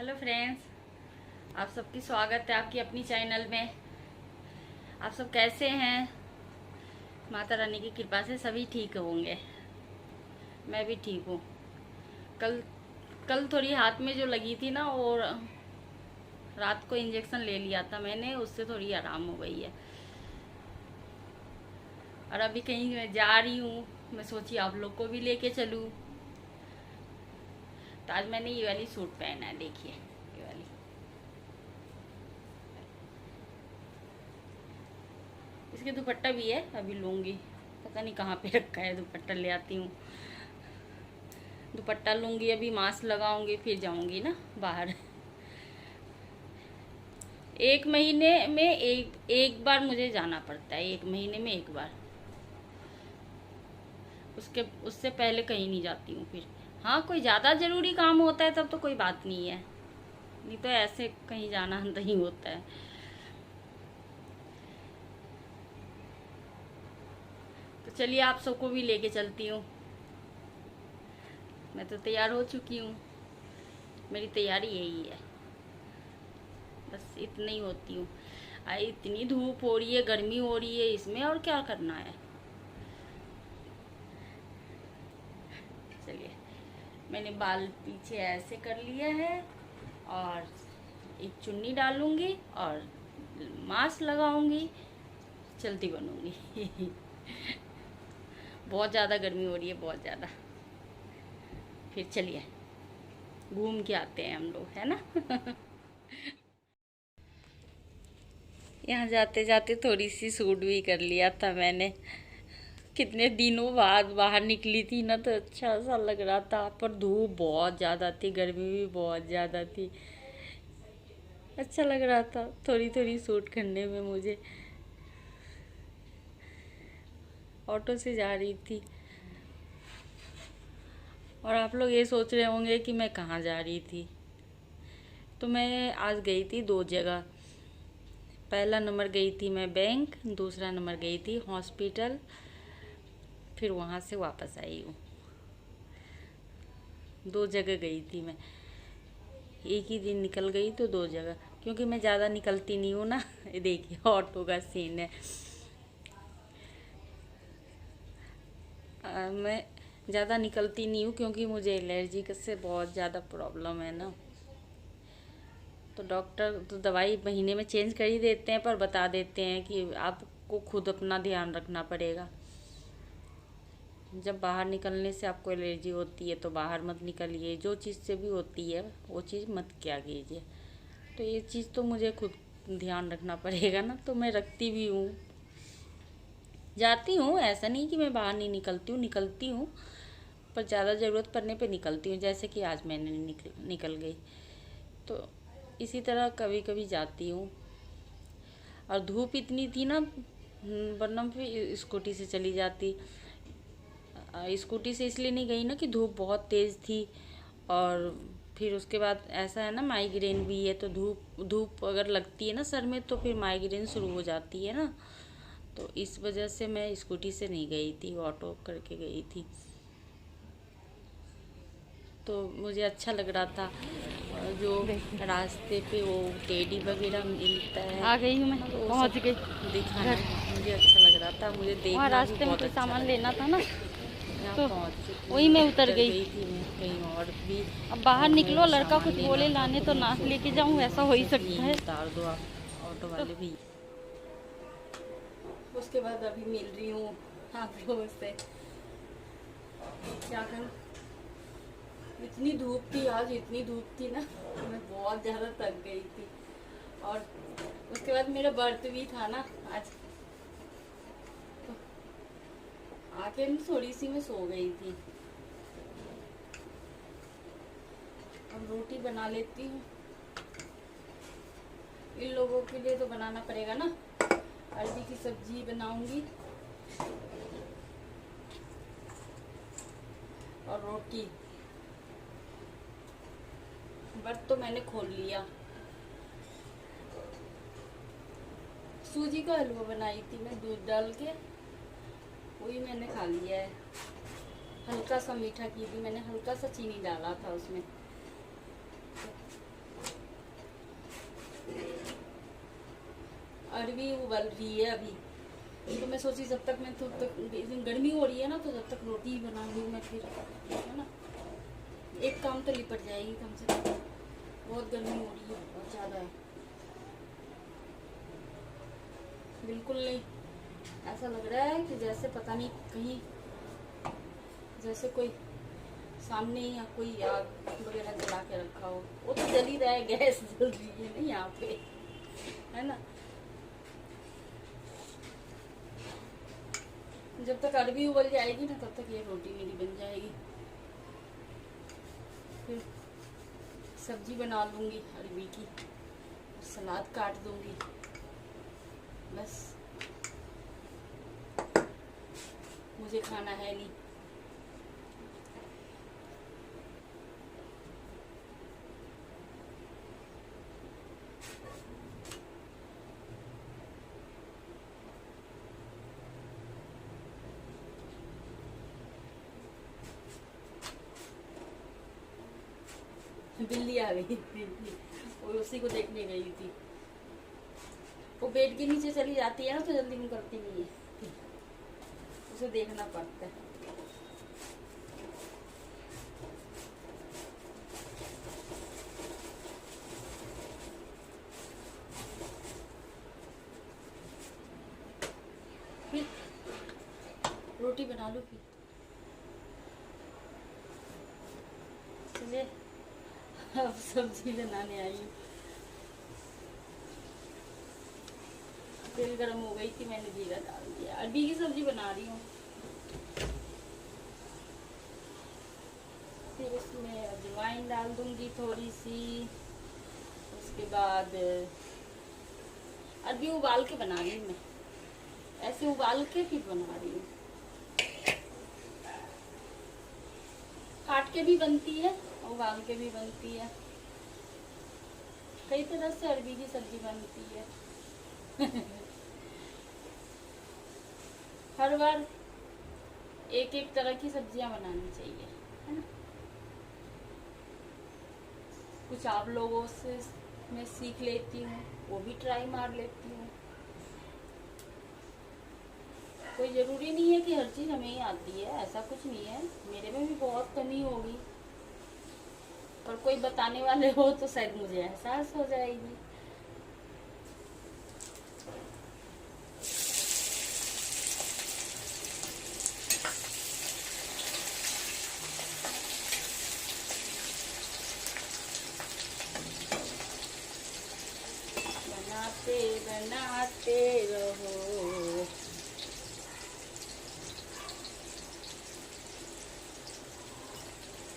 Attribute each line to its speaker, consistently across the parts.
Speaker 1: Hello friends, आप सबकी स्वागत है आपकी अपनी चैनल में। आप सब कैसे हैं? माता रानी की कृपा से सभी ठीक होंगे। मैं भी ठीक हूँ। कल कल थोड़ी हाथ में जो लगी थी ना, और रात को इंजेक्शन ले लिया था मैंने, उससे थोड़ी आराम हो गई है। और अभी कहीं मैं जा रही हूँ, मैं सोची आप लोग को भी लेके चलूँ। तो आज मैंने ये वाली सूट पहना है, देखिए ये वाली। इसके दुपट्टा भी है, अभी लूँगी। पता नहीं कहाँ पे रखा है, दुपट्टा ले आती हूँ। दुपट्टा लूँगी, अभी मास्क लगाऊंगी, फिर जाऊंगी ना बाहर। एक महीने में एक बार मुझे जाना पड़ता है, एक महीने में एक बार। उससे पहले कहीं नहीं जाती हूँ। फिर हाँ, कोई ज़्यादा ज़रूरी काम होता है तब तो कोई बात नहीं है, नहीं तो ऐसे कहीं जाना नहीं होता है। तो चलिए आप सबको भी लेके चलती हूँ। मैं तो तैयार हो चुकी हूँ, मेरी तैयारी यही है, बस इतनी ही होती हूँ। इतनी धूप हो रही है, गर्मी हो रही है, इसमें और क्या करना है। चलिए, मैंने बाल पीछे ऐसे कर लिया है, और एक चुन्नी डालूंगी और मास्क लगाऊंगी, चलती बनूंगी। बहुत ज़्यादा गर्मी हो रही है, बहुत ज़्यादा। फिर चलिए घूम के आते हैं हम लोग, है ना। यहाँ जाते जाते थोड़ी सी सूट भी कर लिया था मैंने। कितने दिनों बाद बाहर निकली थी ना, तो अच्छा सा लग रहा था। पर धूप बहुत ज़्यादा थी, गर्मी भी बहुत ज़्यादा थी। अच्छा लग रहा था थोड़ी थोड़ी सूट करने में मुझे। ऑटो से जा रही थी, और आप लोग ये सोच रहे होंगे कि मैं कहाँ जा रही थी। तो मैं आज गई थी 2 जगह। पहला नंबर गई थी मैं बैंक, दूसरा नंबर गई थी हॉस्पिटल। फिर वहाँ से वापस आई हूँ। 2 जगह गई थी मैं, एक ही दिन निकल गई तो 2 जगह, क्योंकि मैं ज़्यादा निकलती नहीं हूँ ना। ये देखिए ऑटो का सीन है। मैं ज़्यादा निकलती नहीं हूँ क्योंकि मुझे एलर्जी से बहुत ज़्यादा प्रॉब्लम है ना। तो डॉक्टर तो दवाई महीने में चेंज कर ही देते हैं, पर बता देते हैं कि आपको खुद अपना ध्यान रखना पड़ेगा। जब बाहर निकलने से आपको एलर्जी होती है तो बाहर मत निकलिए, जो चीज़ से भी होती है वो चीज़ मत किया कीजिए। तो ये चीज़ तो मुझे खुद ध्यान रखना पड़ेगा ना, तो मैं रखती भी हूँ। जाती हूँ, ऐसा नहीं कि मैं बाहर नहीं निकलती हूँ, निकलती हूँ, पर ज़्यादा ज़रूरत पड़ने पे निकलती हूँ, जैसे कि आज मैंने निकल गई। तो इसी तरह कभी कभी जाती हूँ। और धूप इतनी थी ना, वरना फिर स्कूटी से चली जाती। स्कूटी से इसलिए नहीं गई ना कि धूप बहुत तेज़ थी, और फिर उसके बाद ऐसा है ना, माइग्रेन भी है। तो धूप धूप अगर लगती है ना सर में, तो फिर माइग्रेन शुरू हो जाती है ना। तो इस वजह से मैं स्कूटी से नहीं गई थी, ऑटो करके गई थी। तो मुझे अच्छा लग रहा था। जो रास्ते पे वो टेडी वगैरह मिलता है,
Speaker 2: आ गई हूँ मैं,
Speaker 1: तो वो
Speaker 2: पहुँच
Speaker 1: सब
Speaker 2: गई
Speaker 1: दिखाना
Speaker 2: घर।
Speaker 1: मुझे अच्छा लग रहा था, मुझे
Speaker 2: वहाँ
Speaker 1: देखना भी
Speaker 2: रास्ते में
Speaker 1: बहुत
Speaker 2: कोई
Speaker 1: अच्छा
Speaker 2: सामान
Speaker 1: लगता
Speaker 2: लेना
Speaker 1: है।
Speaker 2: था ना,
Speaker 1: यहाँ
Speaker 2: तो
Speaker 1: पहुँच चुकी
Speaker 2: वही
Speaker 1: हूँ,
Speaker 2: मैं उतर
Speaker 1: उतर
Speaker 2: गई।
Speaker 1: गई थी मैं कहीं और भी।
Speaker 2: अब बाहर
Speaker 1: और मेरे
Speaker 2: निकलो,
Speaker 1: को
Speaker 2: लड़का
Speaker 1: सामान
Speaker 2: कुछ
Speaker 1: लेना
Speaker 2: बोले
Speaker 1: था,
Speaker 2: लाने तो
Speaker 1: तो मैं
Speaker 2: ना लेके
Speaker 1: सोची
Speaker 2: जाऊँ,
Speaker 1: कि
Speaker 2: ऐसा
Speaker 1: वहाँ
Speaker 2: हो ही
Speaker 1: से
Speaker 2: सकता
Speaker 1: यहीं
Speaker 2: है।
Speaker 1: उतार दो आप, ऑटो
Speaker 2: तो
Speaker 1: वाले भी। उसके बाद अभी मिल रही हूँ आप लोगों से। क्या करूँ, इतनी धूप थी आज, इतनी धूप थी ना, मैं बहुत ज़्यादा थक गई थी। और उसके बाद मेरा बर्थ भी था ना आज, तो आके थोड़ी सी मैं सो गई थी। अब रोटी बना लेती हूँ, इन लोगों के लिए तो बनाना पड़ेगा ना। अरबी की सब्जी बनाऊंगी और रोटी। बर्त तो मैंने खोल लिया। सूजी का हलवा बनाई थी मैं, दूध डाल के, वही मैंने खा लिया है। हल्का सा मीठा की थी मैंने, हल्का सा चीनी डाला था उसमें। अरबी उबल रही है अभी, तो मैं सोची जब तक मैं तो गर्मी हो रही है ना, तो जब तक रोटी ही बना लूँ मैं, फिर है ना एक काम तो निपट जाएगी कम से कम। बहुत गर्मी हो रही है, बहुत ज़्यादा है। बिल्कुल नहीं, ऐसा लग रहा है कि जैसे पता नहीं कहीं जैसे कोई सामने या कोई आग वगैरह जला के रखा हो। वो तो जल ही रहा है, गैस जल रही है ना यहाँ पे, है ना। जब तक अरबी उबल जाएगी ना, तब तक ये रोटी मेरी बन जाएगी। फिर सब्जी बना लूँगी अरबी की, सलाद काट दूँगी, बस मुझे खाना है नहीं। बिल्ली आ गई थी, वो उसी को देखने गई थी। वो बेड के नीचे चली जाती है ना, तो जल्दी करती नहीं है, उसे देखना पड़ता है। फिर रोटी बना लो फिर, चलिए अब सब्जी बनाने आई हूँ। तेल गरम हो गई थी, मैंने जीरा डाल दिया। अरबी की सब्जी बना रही हूँ। फिर उसमें अजवाइन डाल दूंगी थोड़ी सी। उसके बाद अरबी उबाल के बना रही हूँ मैं, ऐसे उबाल के फिर बना रही हूँ। काट के भी बनती है, उबाल के भी बनती है, कई तरह से अरबी की सब्जी बनती है। हर बार एक एक तरह की सब्जियां बनानी चाहिए, है ना। कुछ आप लोगों से मैं सीख लेती हूँ, वो भी ट्राई मार लेती हूँ। कोई ज़रूरी नहीं है कि हर चीज़ हमें ही आती है, ऐसा कुछ नहीं है। मेरे में भी बहुत कमी होगी, पर कोई बताने वाले हो तो शायद मुझे एहसास हो जाएगी। बनाते बनाते रहो।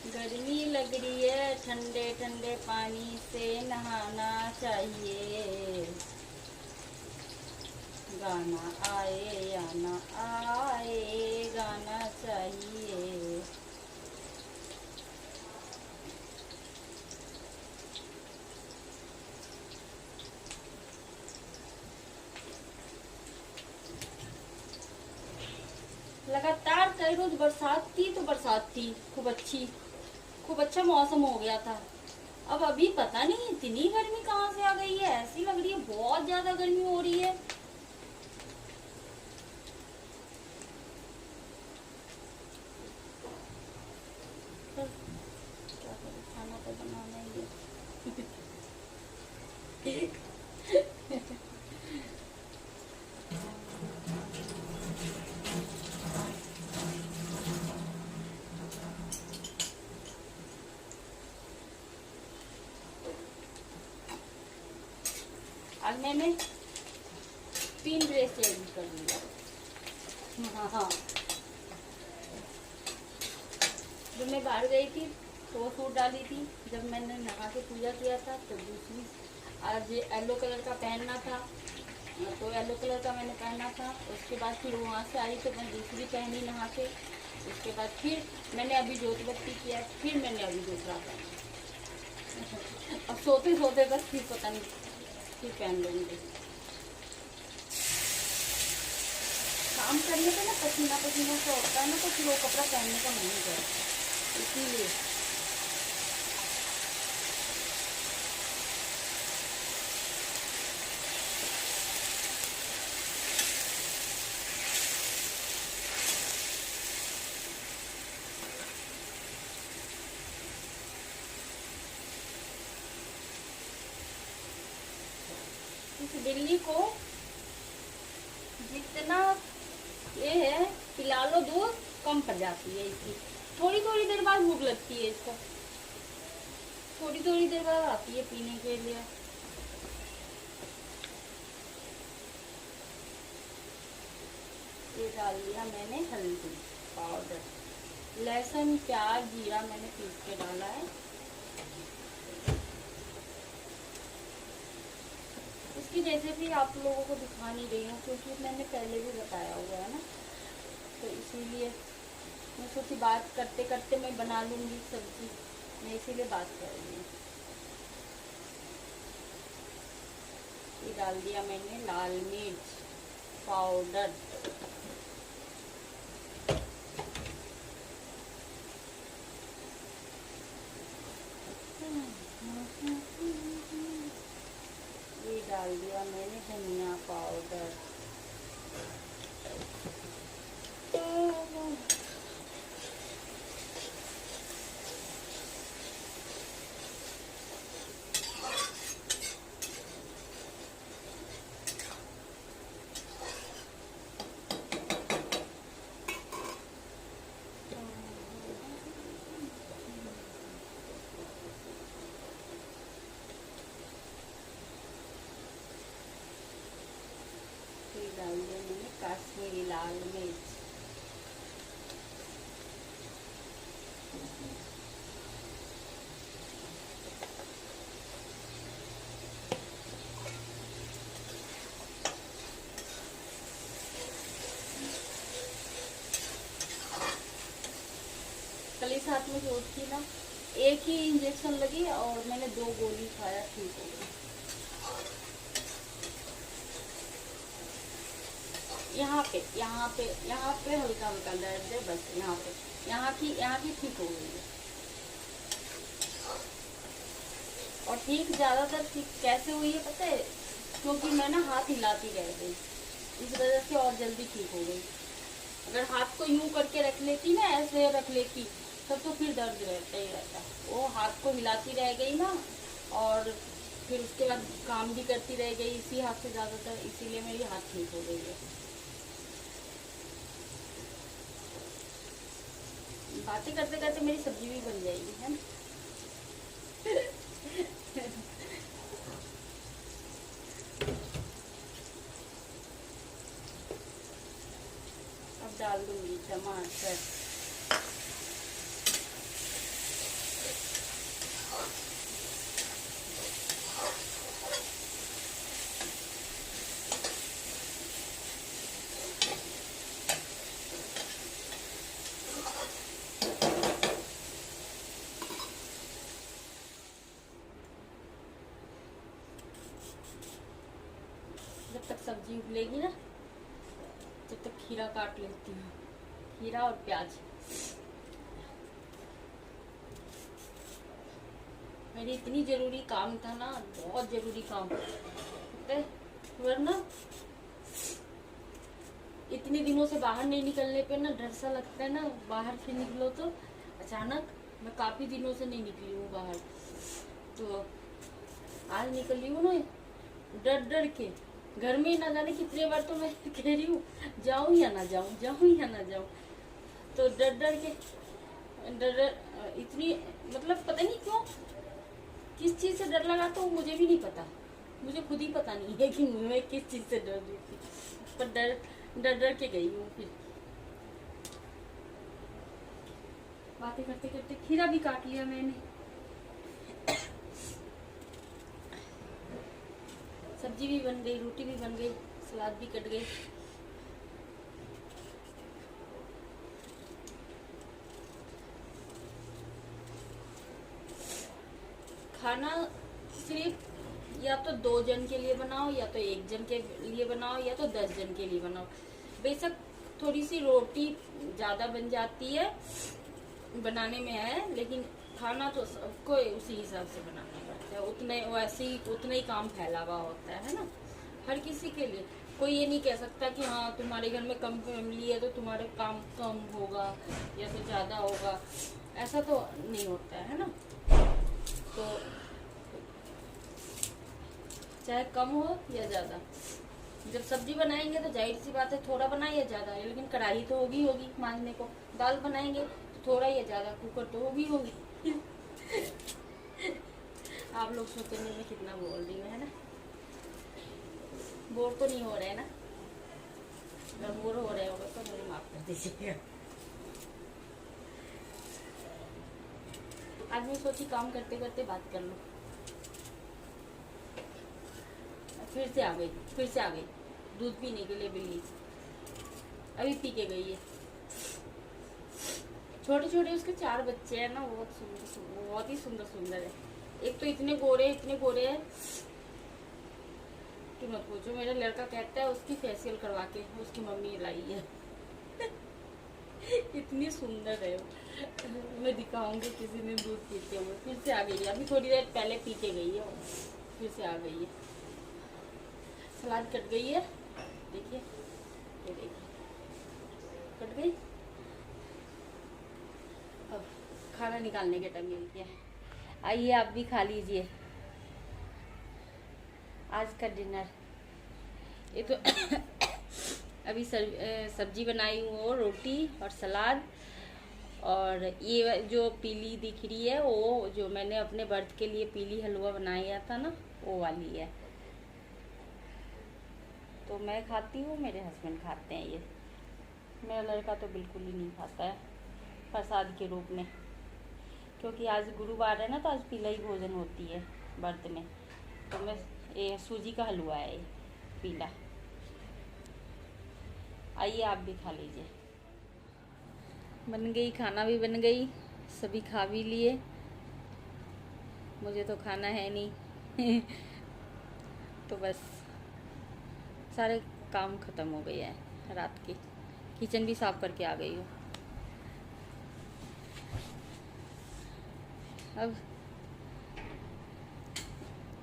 Speaker 1: गर्मी लग रही है, ठंडे ठंडे पानी से नहाना चाहिए। गाना आए या ना आए, गाना चाहिए। लगातार कई रोज बरसात थी, तो बरसात थी खूब अच्छा मौसम हो गया था। अब अभी पता नहीं इतनी गर्मी कहाँ से आ गई है, ऐसी लग रही है बहुत ज्यादा गर्मी हो रही है। क्या करें, खाना तो बनाना ही है। आज मैंने 3 ड्रेस चेंज कर लिया। हाँ, जब मैं बाहर गई थी तो वो सूट डाली थी, जब मैंने नहा के पूजा किया था तो दूसरी, आज येलो कलर का पहनना था तो येलो कलर का मैंने पहना था। उसके बाद फिर वहाँ से आई तो मैं दूसरी पहनी नहा के। उसके बाद फिर मैंने अभी जोत बत्ती किया, फिर मैंने अभी दूसरा पहना। अब सोते सोते बस फिर पता नहीं फिर पहन लेंगे। काम करने का ना पसीना पसीना सा होता है ना, तो फिर वो कपड़ा पहनने का मन नहीं करता, इसीलिए। इस बिल्ली को जितना ये है पिला लो दूध कम पड़ जाती है इसकी। थोड़ी थोड़ी देर बाद भूख लगती है इसको, थोड़ी थोड़ी देर बाद आती है पीने के लिए। ये डाल दिया मैंने हल्दी पाउडर, लहसुन प्याज जीरा मैंने पीस के डाला है। इसकी रेसिपी आप लोगों को दिखा नहीं रही हूँ क्योंकि मैंने पहले भी बताया हुआ है ना, तो इसीलिए मैं सोची बात करते करते मैं बना लूँगी सब्जी, मैं इसीलिए बात कर रही हूँ। ये डाल दिया मैंने लाल मिर्च पाउडर, ये डाल दिया मैंने धनिया पाउडर, डाल दिया मैंने काश्मीरी लाल मिर्च, कल इस हाथ में चोट थी ना, एक ही इंजेक्शन लगी और मैंने 2 गोली खाया, ठीक हो गई। यहाँ पे हल्का हल्का दर्द है बस, यहाँ की ठीक हो गई है। और ठीक ज्यादातर ठीक कैसे हुई है पता है, क्योंकि मैं ना हाथ हिलाती रह गई, इस वजह से और जल्दी ठीक हो गई। अगर हाथ को यूं करके रख लेती ना, ऐसे रख लेती तब तो फिर दर्द रहता ही रहता। वो हाथ को हिलाती रह गई ना, और फिर उसके बाद काम भी करती रह गई इसी हाथ से ज्यादातर, इसीलिए मेरी हाथ ठीक हो गई है। बातें करते करते मेरी सब्जी भी बन जाएगी है ना। अब डाल दूंगी टमाटर, जब तक सब्जी उबलेगी ना तब तक खीरा काट लेती हूँ, खीरा और प्याज। मेरी इतनी जरूरी काम था ना, बहुत जरूरी काम, वरना इतने दिनों से बाहर नहीं निकलने पे ना डर सा लगता है ना, बाहर फिर निकलो तो अचानक। मैं काफी दिनों से नहीं निकली हूँ बाहर, तो आज निकली हूँ ना डर डर के। घर में ही ना जाने कितने बार तो मैं कह रही हूँ जाऊँ या ना जाऊँ, जाऊँ या ना जाऊँ, तो डर डर के इतनी, मतलब पता नहीं क्यों किस चीज से डर लगा तो मुझे भी नहीं पता, मुझे खुद ही पता नहीं है कि मैं किस चीज से डर रही थी, पर डर डर के गई हूँ। फिर बातें करते करते खीरा भी काट लिया मैंने, सब्जी भी बन गई, रोटी भी बन गई, सलाद भी कट गई। खाना सिर्फ या तो 2 जन के लिए बनाओ, या तो 1 जन के लिए बनाओ, या तो 10 जन के लिए बनाओ। बेशक थोड़ी सी रोटी ज़्यादा बन जाती है, बनाने में है, लेकिन खाना तो सबको उसी हिसाब से बनाना पड़ता है, उतने वैसे ही उतना ही काम फैला हुआ होता है ना हर किसी के लिए। कोई ये नहीं कह सकता कि हाँ तुम्हारे घर में कम फैमिली है तो तुम्हारे काम कम होगा या तो ज़्यादा होगा, ऐसा तो नहीं होता है ना। तो चाहे कम हो या ज़्यादा। जब सब्जी बनाएंगे तो जाहिर सी बात है थोड़ा बनाए या ज़्यादा, लेकिन कढ़ाई तो होगी मांजने को। दाल बनाएंगे तो थोड़ा या ज़्यादा, कुकर तो होगी। आप लोग सोचेंगे मैं कितना बोल रही हूँ, है ना? बोर तो नहीं हो रहे हैं ना? अगर बोर हो रहे होगा तो मुझे माफ कर दीजिएगा। आज मैं सोची काम करते करते बात कर लूँ। फिर से आ गई दूध पीने के लिए बिल्ली। अभी पी के गई है। छोटे छोटे उसके 4 बच्चे हैं ना, बहुत ही सुंदर है। एक तो इतने गोरे हैं कि मत पूछो। मेरा लड़का कहता है उसकी फेशियल करवा के उसकी मम्मी लाई है। इतनी सुंदर है वो। मैं दिखाऊंगी किसी दिन दूध पीते हुए। फिर से आ गई है, अभी थोड़ी देर पहले पी के गई है, फिर से आ गई है। सलाद कट गई है, देखिए, ये देखिए कट गई। अब खाना निकालने के टाइम मिल गया। आइए आप भी खा लीजिए आज का डिनर। ये तो अभी सब्जी बनाई हूँ, और रोटी और सलाद, और ये जो पीली दिख रही है वो जो मैंने अपने बर्थ के लिए पीली हलवा बनाया था ना, वो वाली है। तो मैं खाती हूँ, मेरे हस्बैंड खाते हैं। ये मेरा लड़का तो बिल्कुल ही नहीं खाता है प्रसाद के रूप में, क्योंकि आज गुरुवार है ना, तो आज पीला ही भोजन होती है व्रत में। तो मैं ये सूजी का हलवा है ये पीला। आइए आप भी खा लीजिए। बन गई, खाना भी बन गई, सभी खा भी लिए। मुझे तो खाना है नहीं। तो बस सारे काम ख़त्म हो गए हैं रात की। किचन भी साफ करके आ गई हूँ। अब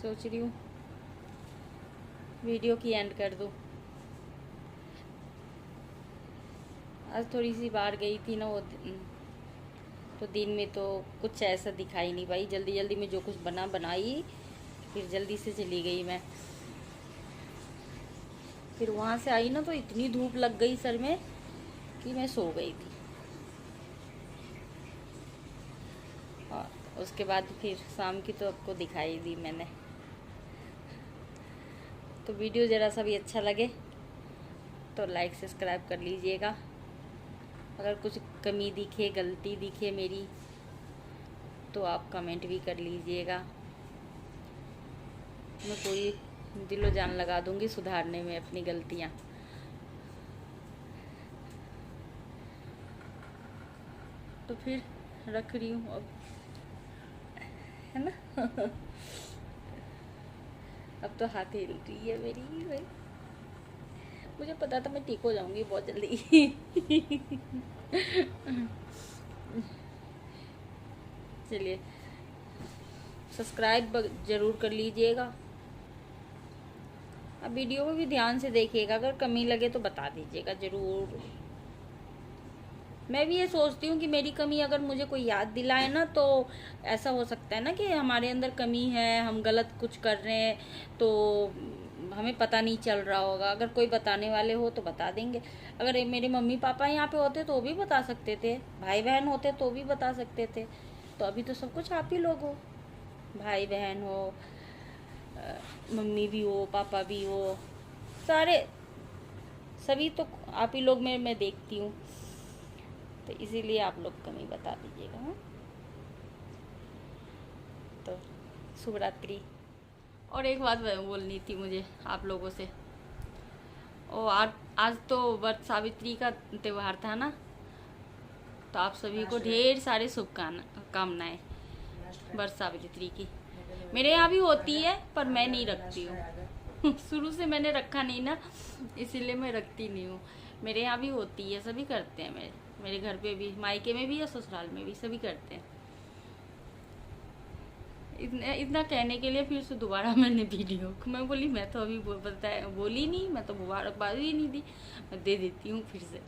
Speaker 1: सोच रही हूँ वीडियो की एंड कर दूँ। आज थोड़ी सी बाहर गई थी ना, वो तो दिन में तो कुछ ऐसा दिखाई नहीं पाई। जल्दी जल्दी में जो कुछ बनाई, फिर जल्दी से चली गई मैं। फिर वहाँ से आई ना तो इतनी धूप लग गई सर में कि मैं सो गई थी। और उसके बाद फिर शाम की तो आपको दिखाई दी मैंने। तो वीडियो ज़रा सा भी अच्छा लगे तो लाइक सब्सक्राइब कर लीजिएगा। अगर कुछ कमी दिखे, गलती दिखे मेरी, तो आप कमेंट भी कर लीजिएगा। मैं पूरी दिलो जान लगा दूंगी सुधारने में अपनी गलतियाँ। तो फिर रख रही हूँ अब, है ना? अब तो हाथ हिल रही है मेरी भाई। मुझे पता था मैं ठीक हो जाऊंगी बहुत जल्दी। चलिए, सब्सक्राइब ज़रूर कर लीजिएगा। अब वीडियो को भी ध्यान से देखिएगा, अगर कमी लगे तो बता दीजिएगा ज़रूर। मैं भी ये सोचती हूँ कि मेरी कमी अगर मुझे कोई याद दिलाए ना, तो ऐसा हो सकता है ना कि हमारे अंदर कमी है, हम गलत कुछ कर रहे हैं, तो हमें पता नहीं चल रहा होगा। अगर कोई बताने वाले हो तो बता देंगे। अगर मेरे मम्मी पापा यहाँ पे होते तो भी बता सकते थे, भाई बहन होते तो भी बता सकते थे। तो अभी तो सब कुछ आप ही लोग हो, भाई बहन हो, मम्मी भी हो, पापा भी हो, सारे सभी तो आप ही लोग में मैं देखती हूँ। तो इसीलिए आप लोग कमी बता दीजिएगा। हाँ, तो शुभ रात्रि। और एक बात बोलनी थी मुझे आप लोगों से। आज तो वट सावित्री का त्यौहार था ना, तो आप सभी को ढेर सारे शुभकामनाएं वट सावित्री की। मेरे यहाँ भी होती है पर मैं नहीं रखती हूँ। शुरू से मैंने रखा नहीं ना, इसीलिए मैं रखती नहीं हूँ। मेरे यहाँ भी होती है, सभी करते हैं। मेरे घर पे भी, मायके में भी या ससुराल में भी सभी करते हैं। इतना कहने के लिए फिर से दोबारा मैंने वीडियो मैं बोली, मैं तो अभी बोली नहीं, मैं तो मुबारकबाद ही नहीं दी। मैं दे देती हूँ फिर से।